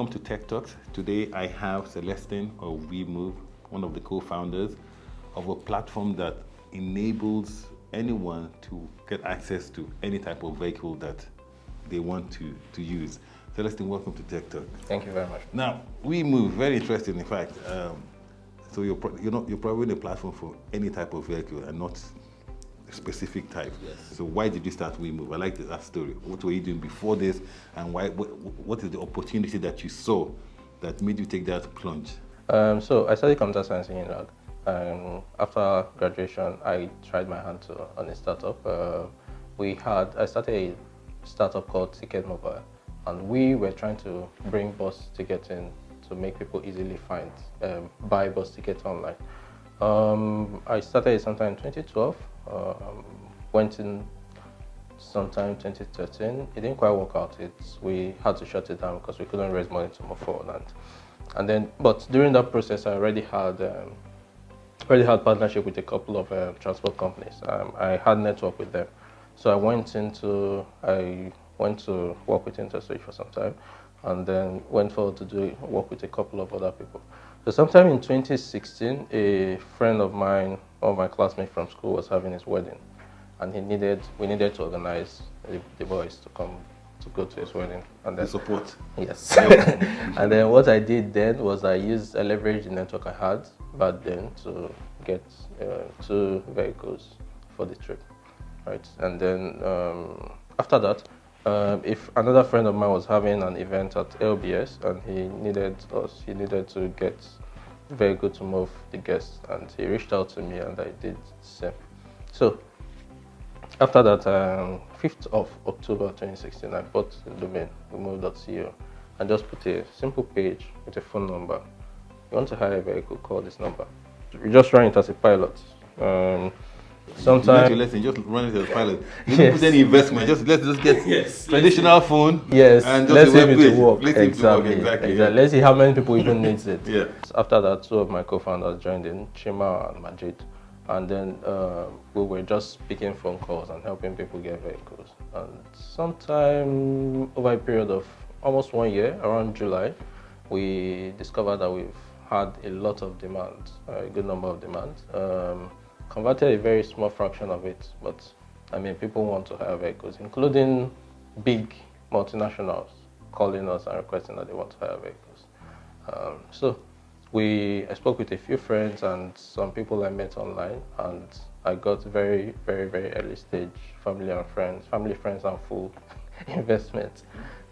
welcome to Tech Talks. Today I have Celestine or WeMove, one of the co-founders of a platform that enables anyone to get access to any type of vehicle that they want to use. Celestine, welcome to Tech Talk. Thank you very much. Now, WeMove, very interesting in fact. So you're providing a platform for any type of vehicle and not a specific type. Yes. So why did you start WeMove? I like that story. What were you doing before this, and why? What is the opportunity that you saw that made you take that plunge? So I studied computer science in Iraq. After graduation, I tried my hand on a startup. I started a startup called Ticket Mobile, and we were trying to bring bus ticketing to make people easily buy bus tickets online. I started sometime in 2012, went in sometime 2013. It didn't quite work out. We had to shut it down because we couldn't raise money to move forward. But during that process, I already had partnership with a couple of transport companies. I had network with them, so I went to work with Interswitch for some time, and then went forward to work with a couple of other people. So sometime in 2016, a friend of mine, one of my classmates from school, was having his wedding, and we needed to organize the boys to come to go to his wedding. And then Support. Yes. And then what I did then was I leveraged the network I had back then to get 2 vehicles for the trip, right? And then after that, if another friend of mine was having an event at LBS and he needed to get a vehicle to move the guests, and he reached out to me and I did the same. So after that, 5th of October 2016, I bought the domain WeMove.co and just put a simple page with a phone number. You want to hire a vehicle, call this number. We just ran it as a pilot. Sometimes Just run it as a pilot. You don't put any investment. Let's just get traditional phone. Yes, and just let's see if it will work. Exactly. Yeah. Let's see how many people even needs it. Yeah. After that, 2 of my co-founders joined in, Chima and Majid, and then we were just picking phone calls and helping people get vehicles. And sometime over a period of almost 1 year, around July, we discovered that we've had a lot of demand, a good number of demand. Converted a very small fraction of it, but I mean, people want to hire vehicles, including big multinationals calling us and requesting that they want to hire vehicles. So I spoke with a few friends and some people I met online, and I got very, very, very early stage family, friends and full investment.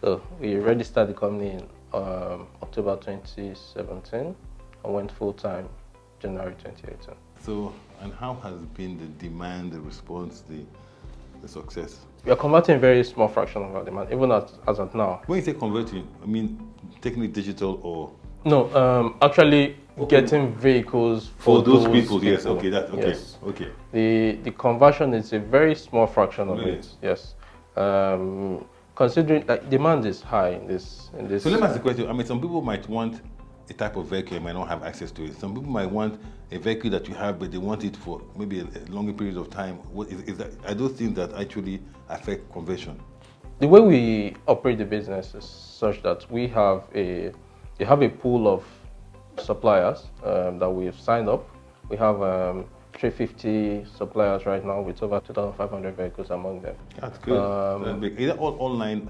So we registered the company in October 2017 and went full time January 2018. So, and how has been the demand, the response, the success? We are converting a very small fraction of our demand, even as of now. When you say converting, I mean taking it digital or? No, actually getting vehicles for those people. Yes, okay, Yes. Okay. The conversion is a very small fraction of it. Yes. Considering that demand is high in this. So let me ask the question. I mean, some people might want a type of vehicle and might not have access to it. Some people might want a vehicle that you have, but they want it for maybe a longer period of time. What is that? Are those things that actually affect conversion? The way we operate the business is such that we have a pool of suppliers that we've signed up. We have 350 suppliers right now with over 2,500 vehicles among them. That's good. That's big. Is that all online?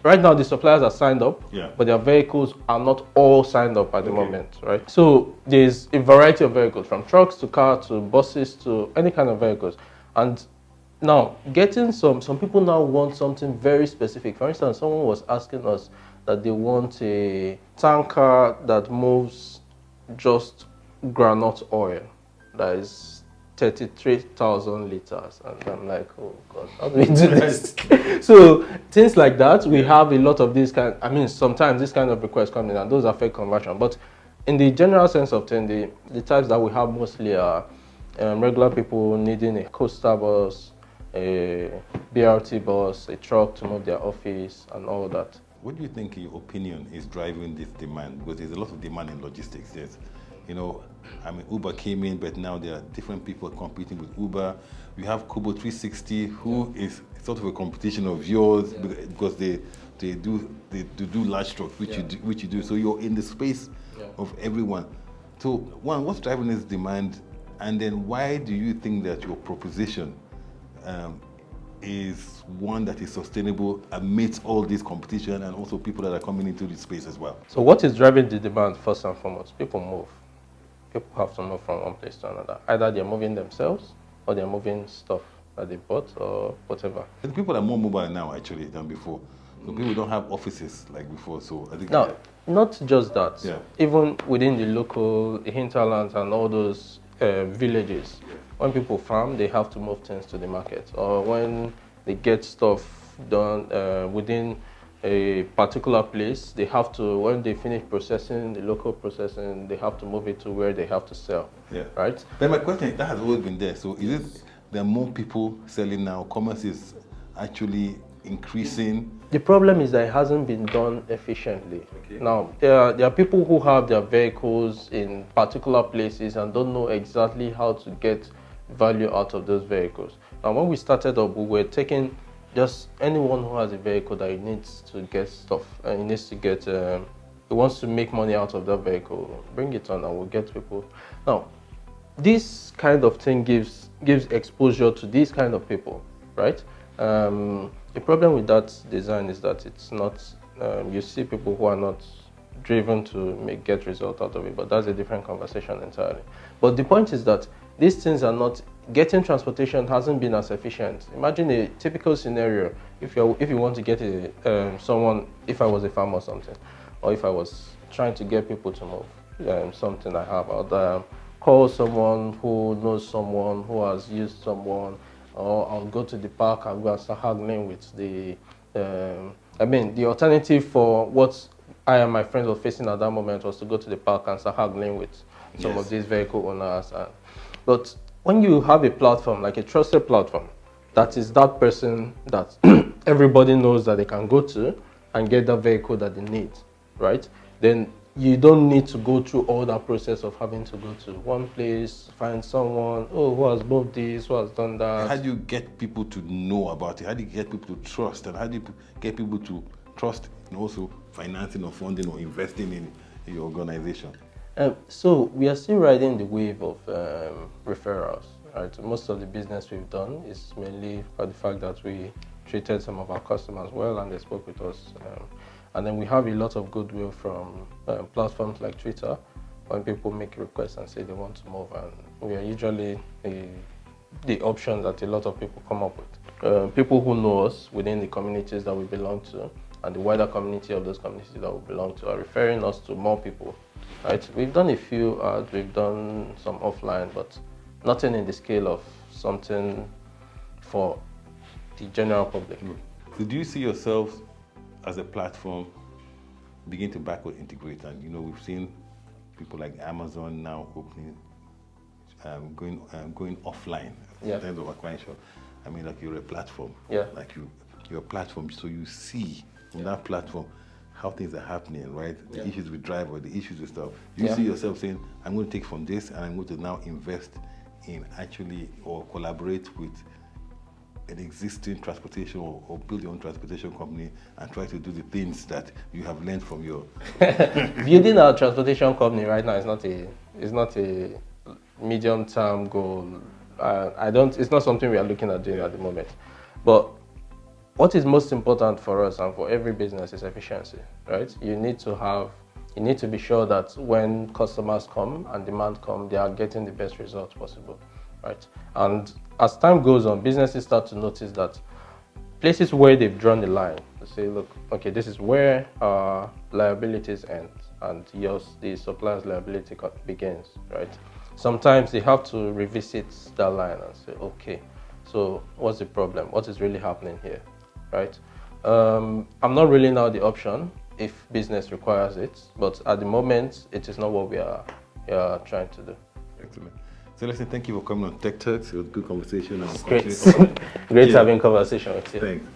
Right now the suppliers are signed up, but their vehicles are not all signed up at the moment, right? So there's a variety of vehicles, from trucks to cars to buses to any kind of vehicles. And now getting some people now want something very specific. For instance, someone was asking us that they want a tanker that moves just groundnut oil. That is 33,000 liters, and I'm like, oh God, how do we do this? So things like that, we have a lot of these sometimes this kind of requests come in, and those affect conversion. But in the general sense of things, the types that we have mostly are regular people needing a coaster bus, a BRT bus, a truck to move their office, and all that. What do you think, in your opinion, is driving this demand? Because there's a lot of demand in logistics. Yes. I mean, Uber came in, but now there are different people competing with Uber. You have Kobo 360, who is sort of a competition of yours because they they do large trucks, which you do. So you're in the space of everyone. So one, what's driving this demand, and then why do you think that your proposition is one that is sustainable amidst all this competition and also people that are coming into this space as well? So what is driving the demand first and foremost? People move. People have to move from one place to another. Either they're moving themselves or they're moving stuff that they bought or whatever. And people are more mobile now actually than before. So people don't have offices like before. So I think not just that. Yeah. Even within the local hinterlands and all those villages, when people farm, they have to move things to the market. Or when they get stuff done within a particular place, they have to, when they finish processing, the local processing, they have to move it to where they have to sell. Yeah. Right? But my question is, that has always been there. So is it there are more people selling now? Commerce is actually increasing. The problem is that it hasn't been done efficiently. Okay. Now, there are people who have their vehicles in particular places and don't know exactly how to get value out of those vehicles. Now, when we started up, we were taking just anyone who has a vehicle that he needs to get stuff, and he needs to get, he wants to make money out of that vehicle, bring it on and we'll get people. Now, this kind of thing gives exposure to these kind of people, right? The problem with that design is that it's not, you see people who are not driven to get result out of it, but that's a different conversation entirely. But the point is that these things are not, getting transportation hasn't been as efficient. Imagine a typical scenario, if you want to get someone, if I was a farmer or something, or if I was trying to get people to move something I have, I'd call someone who knows someone who has used someone, or I'll go to the park and go and start haggling with the, the alternative for what I and my friends were facing at that moment was to go to the park and start haggling with some of these vehicle owners. But when you have a platform, like a trusted platform, that is that person that everybody knows that they can go to and get the vehicle that they need, right? Then you don't need to go through all that process of having to go to one place, find someone, who has bought this, who has done that. How do you get people to know about it? How do you get people to trust? And how do you get people to trust in also financing or funding or investing in your organization? So we are still riding the wave of referrals, right? Most of the business we've done is mainly for the fact that we treated some of our customers well and they spoke with us. And then we have a lot of goodwill from platforms like Twitter when people make requests and say they want to move, and we are usually the option that a lot of people come up with. People who know us within the communities that we belong to and the wider community of those communities that we belong to are referring us to more people, right? We've done a few ads, we've done some offline, but nothing in the scale of something for the general public. So do you see yourselves as a platform begin to backward integrate? And we've seen people like Amazon now opening, going offline in terms of acquisition. I mean, like you're a platform. Yeah. Like you're a platform, so you see on that platform how things are happening, right? The issues with driver, the issues with stuff. You see yourself saying, I'm going to take from this and I'm going to now invest in actually or collaborate with an existing transportation or build your own transportation company and try to do the things that you have learned from your building our transportation company right now is not a medium-term goal. It's not something we are looking at doing at the moment. But what is most important for us and for every business is efficiency, right? You need to be sure that when customers come and demand come, they are getting the best results possible, right? And as time goes on, businesses start to notice that places where they've drawn the line, they say, look, okay, this is where our liabilities end and the supplier's liability begins, right? Sometimes they have to revisit that line and say, okay, so what's the problem? What is really happening here, right? I'm not ruling out the option if business requires it, but at the moment, it is not what we are trying to do. Excellent. Celestine, thank you for coming on Tech Turks. It was a good conversation. Great having conversation with you. Thanks.